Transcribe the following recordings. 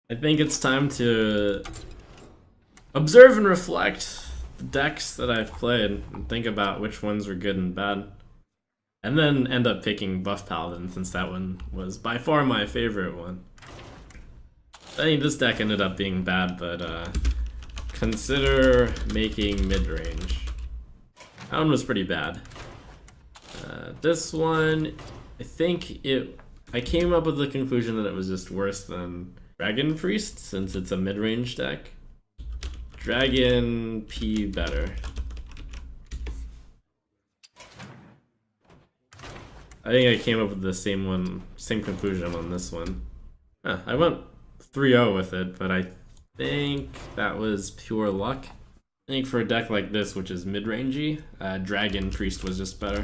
I think it's time to observe and reflect the decks that I've played and think about which ones were good and bad. And then end up picking Buff Paladin since that one was by far my favorite one. I think this deck ended up being bad, but consider making mid-range. That one was pretty bad. This one, I came up with the conclusion that it was just worse than Dragon Priest since it's a mid-range deck. Dragon P better. I think I came up with the same conclusion on this one. I went 3-0 with it, but I think that was pure luck. I think for a deck like this, which is mid-rangey, Dragon Priest was just better.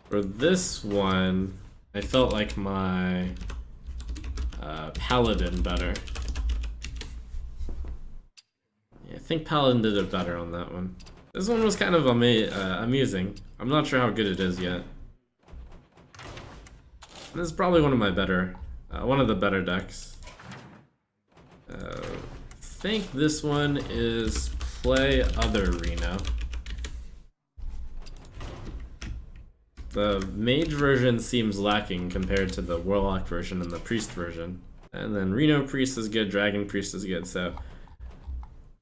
For this one, I felt like my Paladin better. I think Paladin did it better on that one. This one was kind of amusing. I'm not sure how good it is yet. This is probably one of my better, one of the better decks. I think this one is play other Reno. The Mage version seems lacking compared to the Warlock version and the Priest version. And then Reno Priest is good, Dragon Priest is good, so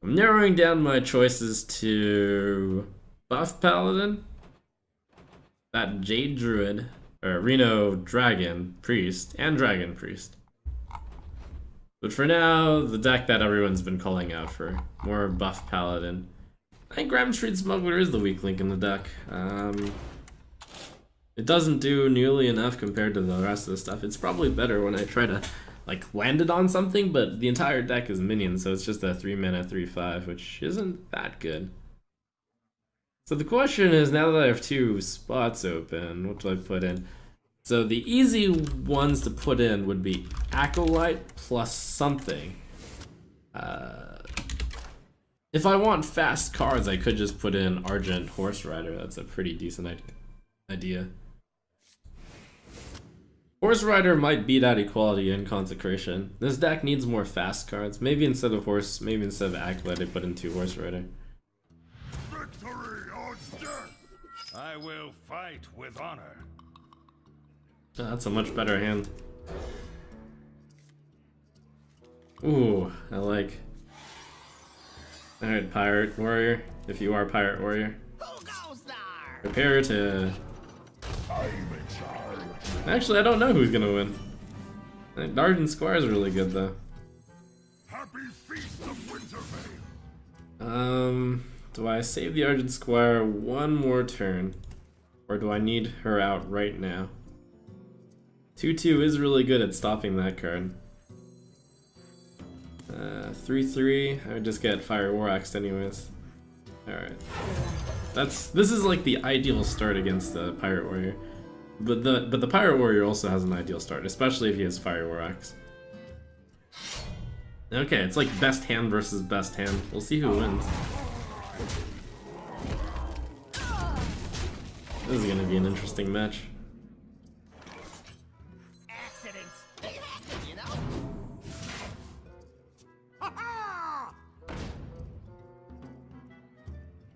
I'm narrowing down my choices to Buff Paladin, that Jade Druid, or Reno Dragon Priest, and Dragon Priest. But for now, the deck that everyone's been calling out for, more Buff Paladin. I think Ram Street Smuggler is the weak link in the deck. It doesn't do nearly enough compared to the rest of the stuff. It's probably better when I try to land it on something, but the entire deck is minions, so it's just a 3-mana 3/5, which isn't that good. So the question is, now that I have 2 spots open, what do I put in? So the easy ones to put in would be Acolyte plus something. If I want fast cards, I could just put in Argent Horse Rider. That's a pretty decent idea. Horse Rider might beat out Equality and Consecration. This deck needs more fast cards. Maybe instead of Acolyte, I put in 2 Horse Rider. Victory or death! I will fight with honor. Oh, that's a much better hand. Ooh, I like. Alright, Pirate Warrior. If you are Pirate Warrior. Who goes there? Prepare to... Actually, I don't know who's gonna win. Darden Squire is really good though. Happy Feast of Winterveil. Do I save the Argent Squire one more turn? Or do I need her out right now? 2/2 is really good at stopping that card. 3/3, I would just get Fire War Axed anyways. Alright. This is like the ideal start against the Pirate Warrior. But the Pirate Warrior also has an ideal start, especially if he has Fire War Axe. Okay, it's like best hand versus best hand. We'll see who wins. This is gonna be an interesting match. Accidents. They happen, you know?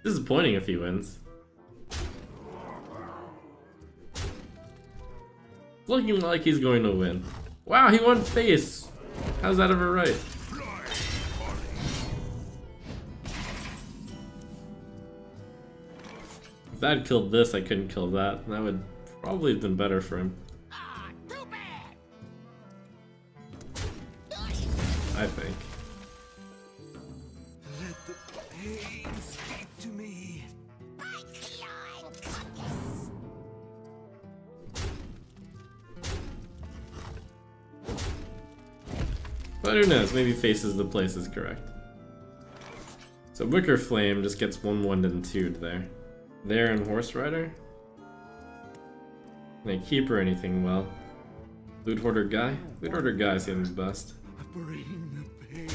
Disappointing if he wins. Looking like he's going to win. Wow, he won face! How's that ever right? If that had killed this, I couldn't kill that. That would probably have been better for him. Ah, too bad. I think. Let the pain speak to me. My clawing compass. But who knows, maybe Faces the Place is correct. So Wicker Flame just gets 1/1 and 2'd there. There and Horse Rider? Can I keep or anything well? Loot Hoarder Guy? Loot Hoarder Guy seems best. Bring the pain.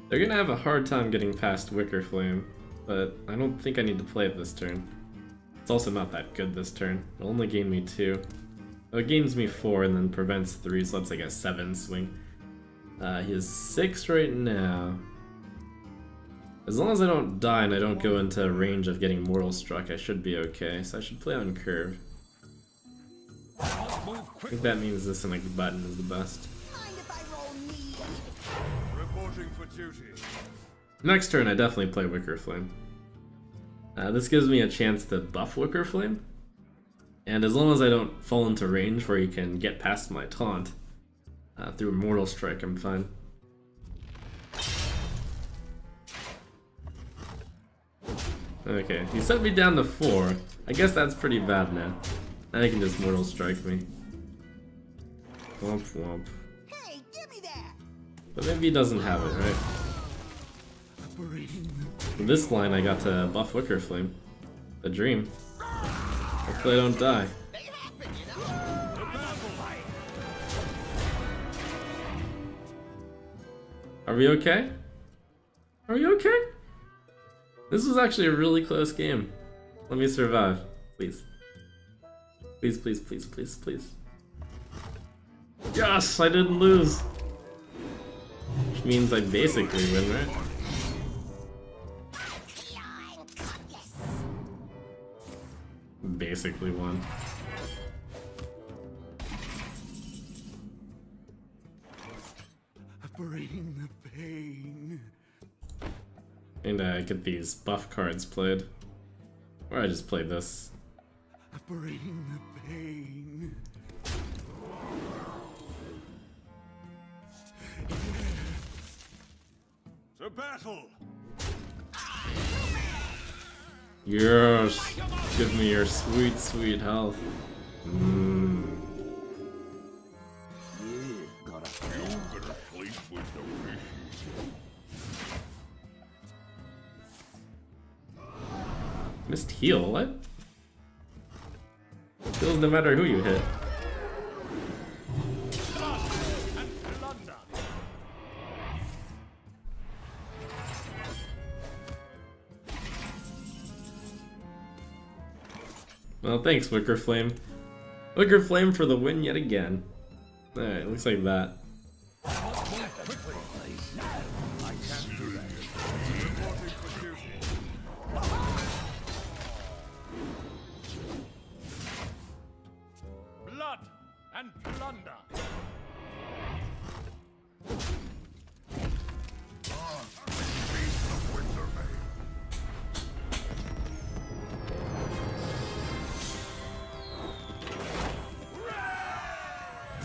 They're gonna have a hard time getting past Wicker Flame. but I don't think I need to play it this turn. It's also not that good this turn. It'll only gain me 2. So it gains me 4 and then prevents 3, so that's like a 7 swing. He has 6 right now. As long as I don't die and I don't go into range of getting Mortal Struck, I should be okay. So I should play on curve. I think that means this and like the button is the best. Mind if I roll me? Reporting for duty. Next turn I definitely play Wicker Flame. This gives me a chance to buff Wicker Flame. And as long as I don't fall into range where he can get past my taunt through Mortal Strike, I'm fine. Okay, he set me down to 4. I guess that's pretty bad now. Now he can just Mortal Strike me. Womp womp. Hey, give me that! But maybe he doesn't have it, right? Operating In this line I got to buff Wicker Flame. The dream. Hopefully I don't die. They happen, you know? Are we okay? Are we okay? This was actually a really close game. Let me survive, please. Please, please, please, please, please. Yes, I didn't lose. Which means I basically win, right? Climb compass. Basically won. operating the pain. And I get these buff cards played. Or I just play this. Operating the pain. To battle! Yes! Give me your sweet, sweet health. Mmm. You gonna sleep with the Missed heal, what? Heals no matter who you hit. Well, thanks, Wicker Flame. Wicker Flame for the win yet again. Alright, looks like that. blood and plunder!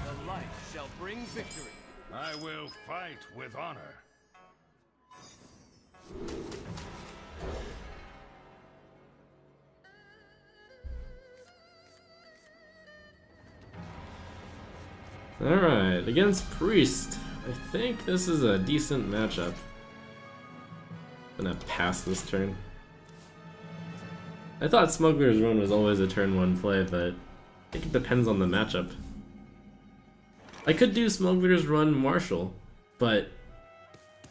The light shall bring victory. I will fight with honor. Alright, against Priest. I think this is a decent matchup. Gonna pass this turn. I thought Smuggler's Run was always a turn 1 play, but I think it depends on the matchup. I could do Smuggler's Run Marshall, but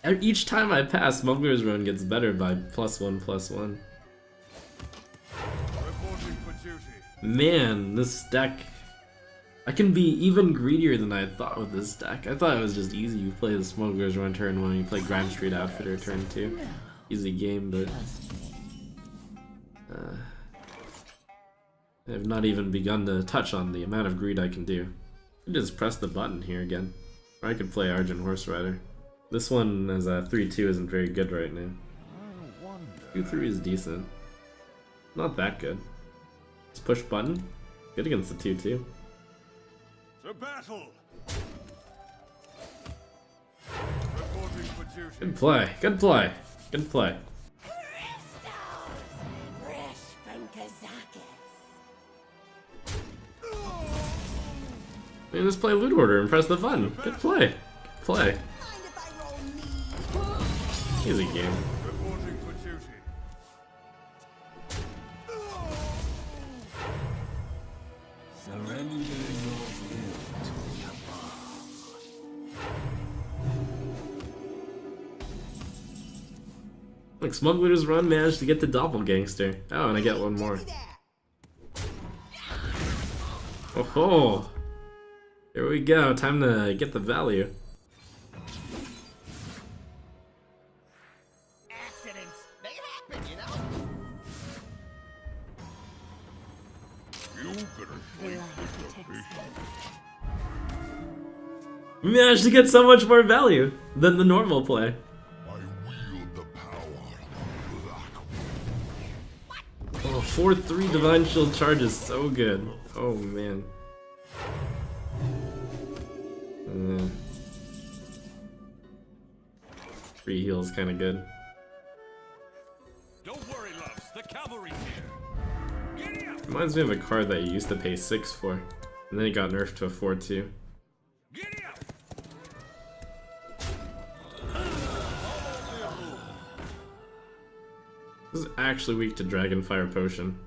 each time I pass, Smuggler's Run gets better by +1/+1. Reporting for duty. Man, this deck... I can be even greedier than I thought with this deck. I thought it was just easy. You play the Smuggler's Run turn 1, you play Grime Street Outfitter turn 2. Easy game, but... I have not even begun to touch on the amount of greed I can do. I could just press the button here again. Or I could play Argent Horse Rider. This one as a 3-2 isn't very good right now. 2-3 is decent. Not that good. Just push button. Good against the 2-2. To battle! Reporting for duty. Good play. Good play. Good play. Crystals! Fresh from Kazakis. You just play Loot Order and press the button. Good play. Good play. Mind if I roll me? Easy game. Reporting for duty. Surrender your will to your boss. Like, Smuggler's Run managed to get the Doppelgangster. Oh, and I get one more. Oh ho! Here we go, time to get the value. Accidents, they happen, you know? You gonna sleep with your fish? We managed to get so much more value than the normal play. I wield the power of black. Oh, 4-3 Divine Shield charge is so good. Oh man. Free heal's kind of good. Don't worry, loves. The cavalry's here. Giddy up! Reminds me of a card that you used to pay 6 for, and then it got nerfed to a 4-2. Giddy up! This is actually weak to Dragonfire Potion.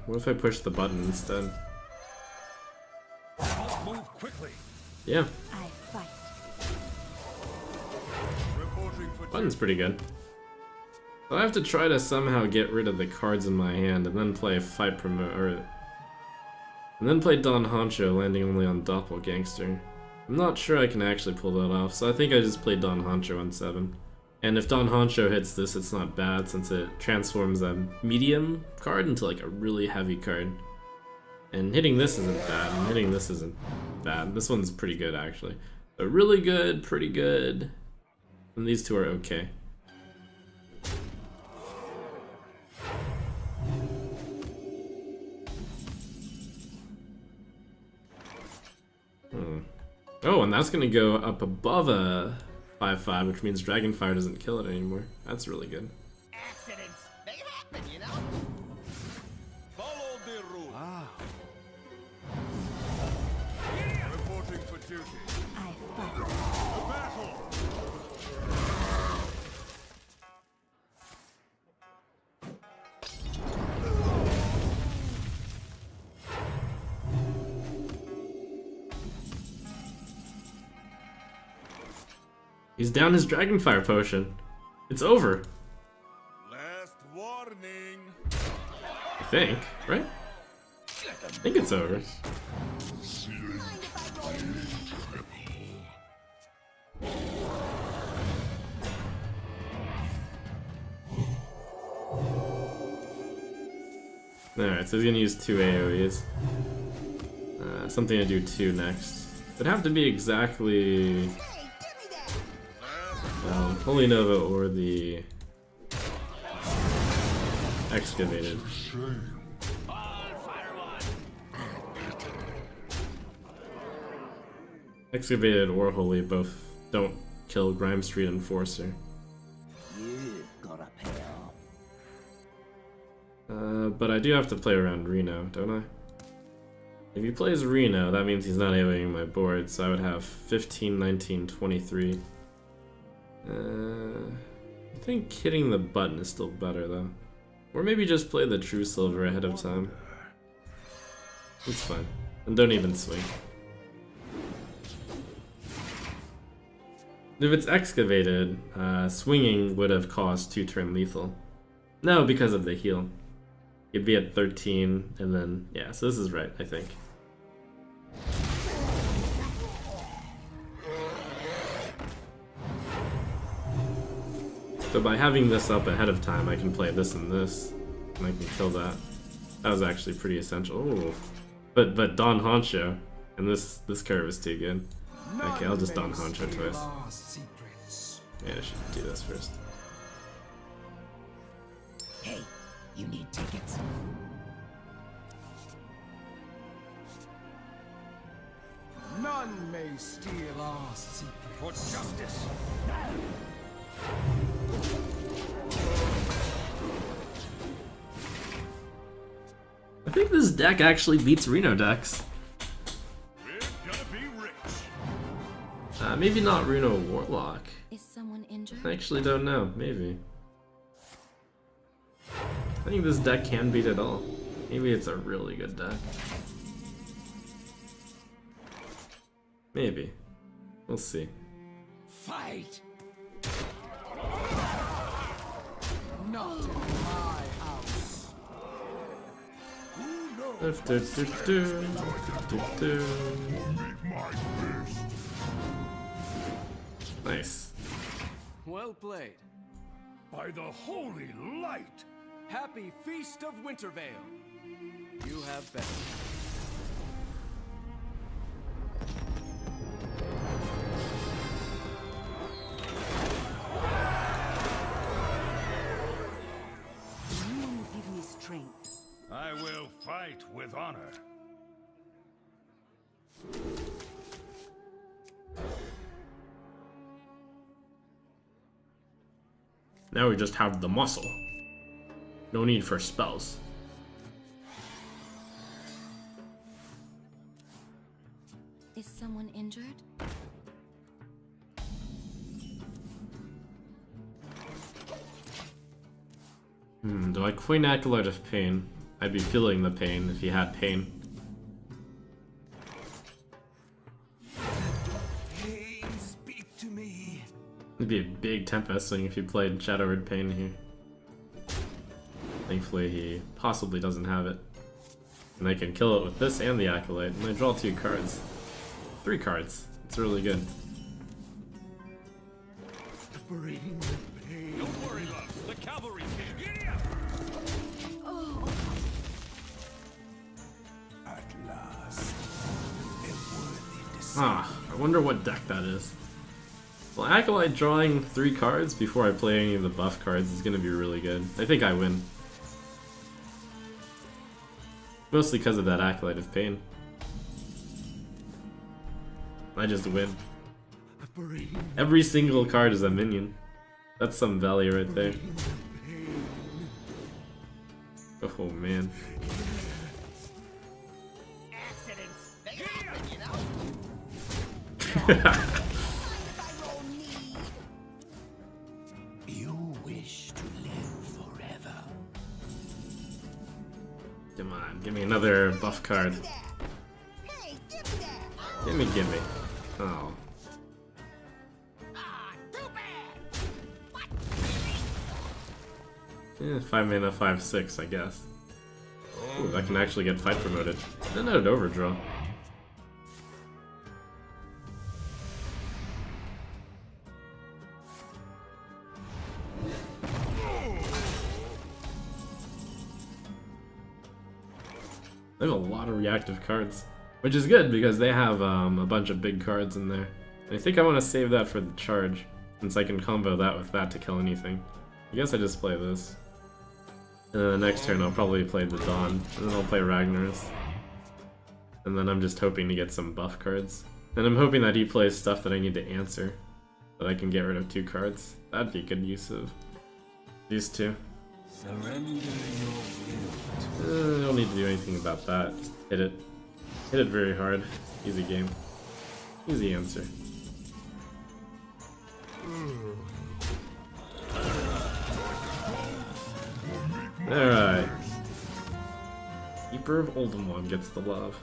What if I push the button instead? Move quickly. Yeah, I fight. Reporting for button's pretty good. So I have to try to somehow get rid of the cards in my hand and then play Fight Promote, and then play Don Honcho, landing only on Doppelgangster. I'm not sure I can actually pull that off, so I think I just play Don Honcho on 7. And if Don Honcho hits this, it's not bad since it transforms a medium card into like a really heavy card. And hitting this isn't bad, and hitting this isn't bad. This one's pretty good actually. So really good, pretty good, and these two are okay. Oh, and that's gonna go up above a 5-5, which means Dragonfire doesn't kill it anymore. That's really good. Accidents, they happen, you know? follow the rule. Reporting for duty. I fight. Battle. He's down his Dragonfire Potion. It's over, Last warning. I think, right? I think it's over. Mind if I roll Alright, so he's gonna use 2 AoEs. Something to do 2 next. It'd have to be exactly Hey, give me that! Holy Nova or the Excavated. Excavated or Holy both don't kill Grime Street Enforcer. You got a pair. But I do have to play around Reno, don't I? If he plays Reno, that means he's not AoEing my board, so I would have 15, 19, 23. I think hitting the button is still better though. Or maybe just play the True Silver ahead of time. It's fine. And don't even swing. If it's Excavated, swinging would have caused 2-turn lethal. No, because of the heal. You'd be at 13, and then, yeah, so this is right, I think. So by having this up ahead of time, I can play this and this, and I can kill that. That was actually pretty essential. Ooh. But Don Honcho, and this curve is too good. Okay, I'll just Don Honcho twice. Yeah, I should do this first. Hey, you need tickets? None may steal our secret. For justice. I think this deck actually beats Reno decks. We're gonna be rich. Maybe not Reno Warlock. Is someone injured? I actually don't know. Maybe. I think this deck can beat it all. Maybe it's a really good deck. Maybe. We'll see. Fight! Not in my house. Nice. Well played. By the holy light! Happy Feast of Wintervale. You have been. You give me strength. I will fight with honor. Now we just have the muscle. No need for spells. Is someone injured? Do I Queen Acolyte of Pain? I'd be feeling the pain if he had pain. Pain, speak to me. It'd be a big Tempest thing if he played Shadow Word Pain here. Thankfully he possibly doesn't have it. And I can kill it with this and the Acolyte, and I draw 2 cards. 3 cards. It's really good. Bring the pain. Don't worry, loves. The cavalry's here. Giddy up! At last, a worthy descendant. Ah, I wonder what deck that is. Well, Acolyte drawing 3 cards before I play any of the buff cards is gonna be really good. I think I win. Mostly because of that Acolyte of Pain. I just win. Every single card is a minion. That's some value right there. Oh man. Accidents. They happen, you know? You wish to live forever. Come on, give me another buff card. Hey, give me that. Gimme. Oh. Ah, too bad. What? Yeah, 5 mana, 5/6, I guess. Ooh, I can actually get fight promoted. Then I'd overdraw. They have a lot of reactive cards, which is good because they have a bunch of big cards in there. And I think I want to save that for the charge, since I can combo that with that to kill anything. I guess I just play this. And then the next turn I'll probably play the Dawn, and then I'll play Ragnar's. And then I'm just hoping to get some buff cards. And I'm hoping that he plays stuff that I need to answer, that I can get rid of 2 cards. That'd be a good use of these 2. Surrender your will. Don't need to do anything about that. Just hit it. Hit it very hard. Easy game. Easy answer. Alright. Keeper of Oldemon gets the love.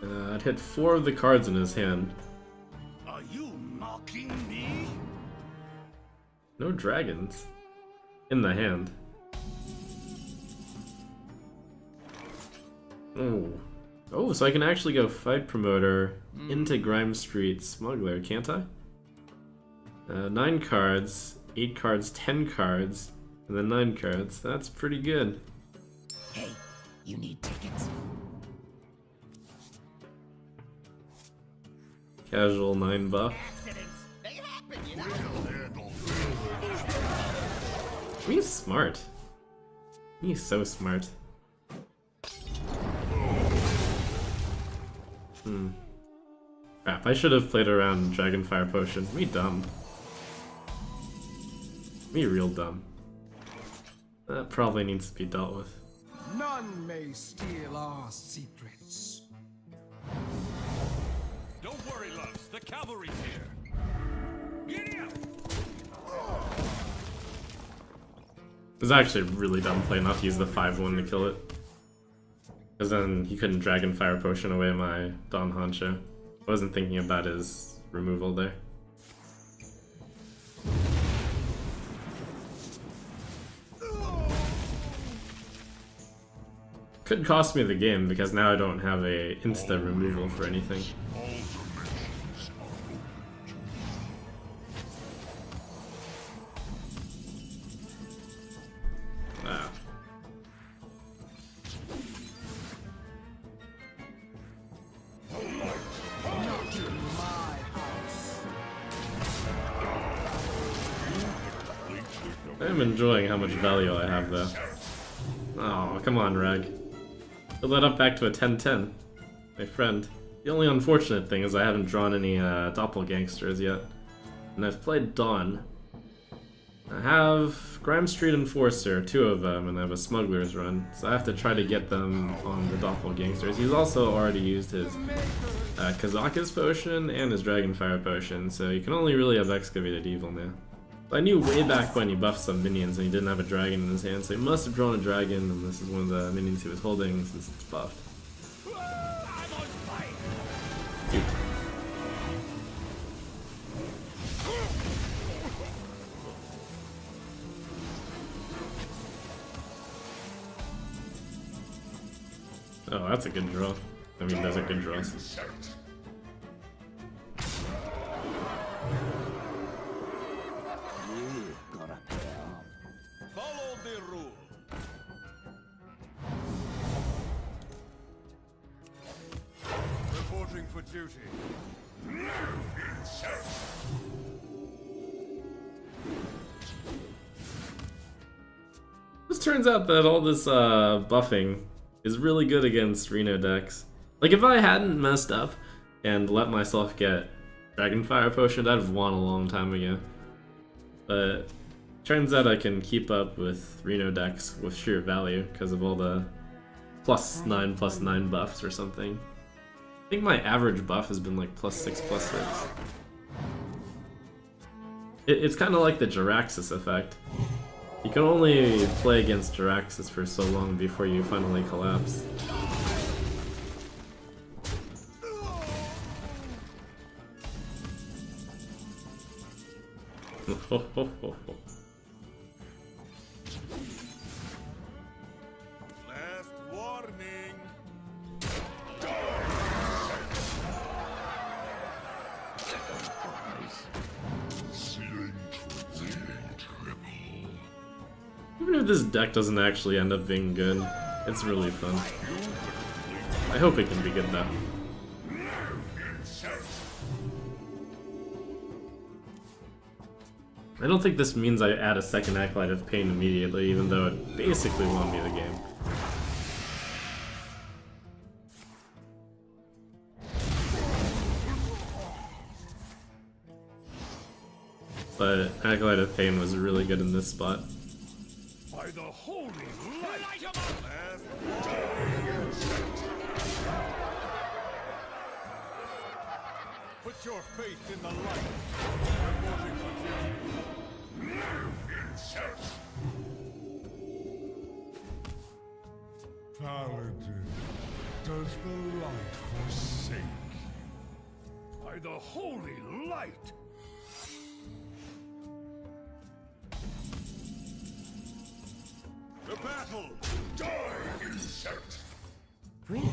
I'd hit 4 of the cards in his hand. Are you mocking me? No dragons. In the hand. Oh. Oh, so I can actually go Fight Promoter into Grime Street Smuggler, can't I? 9 cards, 8 cards, 10 cards, and then 9 cards. That's pretty good. Hey, you need tickets. Casual 9 buff. Accidents. They happen, you know? He's smart. He's so smart. Crap, I should have played around Dragonfire Potion. Me dumb. Me real dumb. That probably needs to be dealt with. None may steal our secrets. Don't worry, loves. The cavalry's here. Giddy up! It was actually a really dumb play not to use the 5/1 to kill it. Because then he couldn't Dragonfire Potion away my Don Honcho. I wasn't thinking about his removal there. Could cost me the game because now I don't have a insta removal for anything. Ah. I'm enjoying how much value I have though. Oh, come on, Rag. Fill that up back to a 10-10, my friend. The only unfortunate thing is I haven't drawn any doppelgangsters yet. And I've played Dawn. I have Grime Street Enforcer, 2 of them, and I have a Smuggler's Run. So I have to try to get them on the doppelgangsters. He's also already used his Kazaka's Potion and his Dragonfire Potion, so you can only really have Excavated Evil now. I knew way back when he buffed some minions and he didn't have a dragon in his hand, so he must have drawn a dragon, and this is one of the minions he was holding since it's buffed. Cute. Oh, that's a good draw. I mean, those are good draws. Follow the rule. Reporting for duty. This turns out that all this buffing is really good against Reno decks. Like, if I hadn't messed up and let myself get Dragonfire Potion, I'd have won a long time ago. But turns out I can keep up with Reno decks with sheer value because of all the +9/+9 buffs or something. I think my average buff has been like +6/+6. It's kind of like the Jiraxis effect. You can only play against Jiraxis for so long before you finally collapse. Last warning. Even if this deck doesn't actually end up being good, it's really fun. I hope it can be good though. I don't think this means I add a second Acolyte of Pain immediately, even though it basically won me the game. But Acolyte of Pain was really good in this spot. By the holy light. Last put your faith in the light. Reporting for duty. Paladin, does the light forsake? By the holy light. The battle. Die, insect! Really?